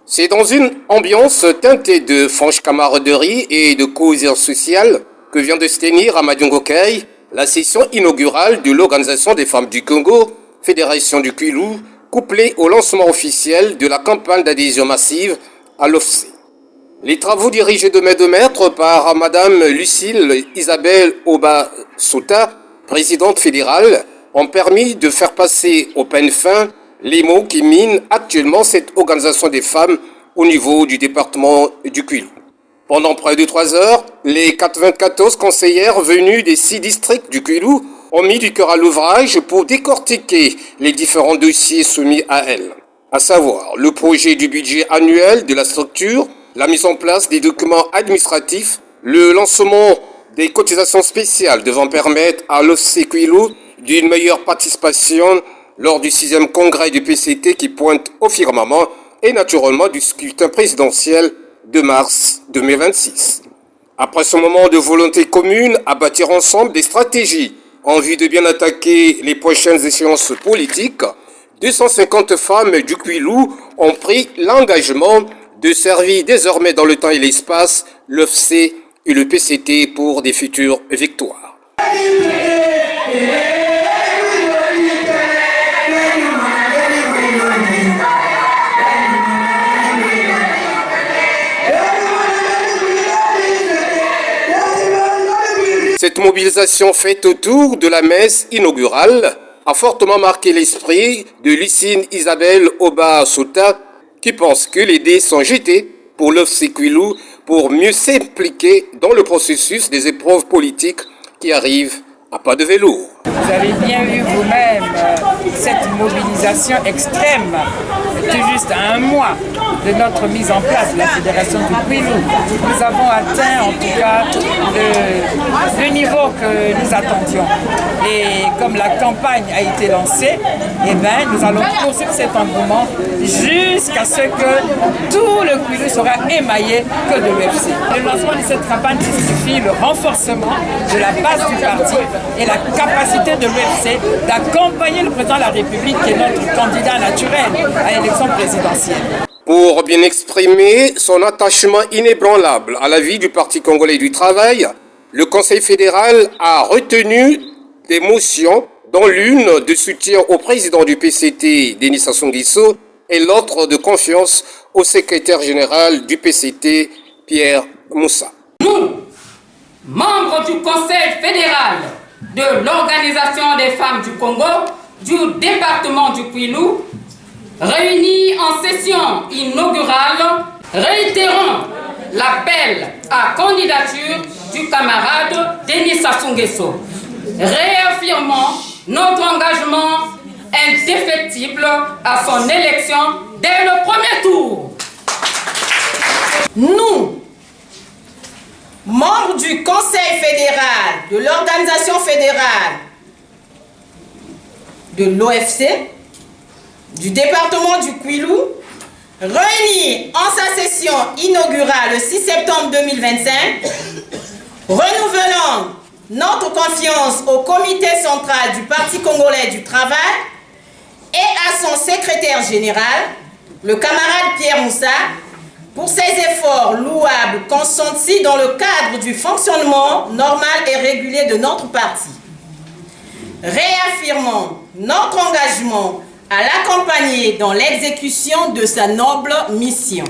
C'est dans une ambiance teintée de franche camaraderie et de cohésion sociale que vient de se tenir à Madioungokai la session inaugurale de l'Organisation des femmes du Congo, Fédération du Kwilu, couplée au lancement officiel de la campagne d'adhésion massive à l'OFC. Les travaux dirigés de main de maître par Madame Lucille Isabelle Oba-Sota, présidente fédérale, ont permis de faire passer au peigne fin les mots qui minent actuellement cette organisation des femmes au niveau du département du Kwilu. Pendant près de 3 heures, les 94 conseillères venues des 6 districts du Kwilu ont mis du cœur à l'ouvrage pour décortiquer les différents dossiers soumis à elles, à savoir le projet du budget annuel de la structure, la mise en place des documents administratifs, le lancement des cotisations spéciales devant permettre à l'OFC Kwilu d'une meilleure participation lors du 6e congrès du PCT qui pointe au firmament et naturellement du scrutin présidentiel de mars 2026. Après ce moment de volonté commune à bâtir ensemble des stratégies en vue de bien attaquer les prochaines échéances politiques, 250 femmes du Kwilu ont pris l'engagement de servir désormais dans le temps et l'espace l'OFC et le PCT pour des futures victoires. Cette mobilisation faite autour de la messe inaugurale a fortement marqué l'esprit de Lucille Isabelle Oba-Sota qui pense que les dés sont jetés pour l'OFC Kwilu pour mieux s'impliquer dans le processus des épreuves politiques qui arrivent à pas de velours. Vous avez bien vu vous-même cette mobilisation extrême, tout juste à 1 mois de notre mise en place de la Fédération du Kwilu. Nous avons atteint en tout cas le niveau que nous attendions. Et comme la campagne a été lancée, nous allons poursuivre cet engouement jusqu'à ce que tout le Kwilu sera émaillé que de l'UFC. Le lancement de cette campagne justifie le renforcement de la base du parti et la capacité de l'UFC d'accompagner le président de la République qui est notre candidat naturel à l'élection présidentielle. Pour bien exprimer son attachement inébranlable à la vie du Parti congolais du travail, le Conseil fédéral a retenu des motions dont l'une de soutien au président du PCT, Denis Sassou Nguesso, et l'autre de confiance au secrétaire général du PCT, Pierre Moussa. Nous, membres du Conseil fédéral de l'Organisation des femmes du Congo, du département du Kwilu, réunis en session inaugurale, réitérons l'appel à candidature du camarade Denis Sassou Nguesso, réaffirmant notre engagement indéfectible à son élection dès le premier tour. Nous, membres du Conseil fédéral de l'Organisation fédérale de l'OFC, du département du Kwilu, réunis en sa session inaugurale le 6 septembre 2025, renouvelant notre confiance au comité central du Parti congolais du travail et à son secrétaire général, le camarade Pierre Moussa, pour ses efforts louables consentis dans le cadre du fonctionnement normal et régulier de notre parti. Réaffirmons notre engagement à l'accompagner dans l'exécution de sa noble mission.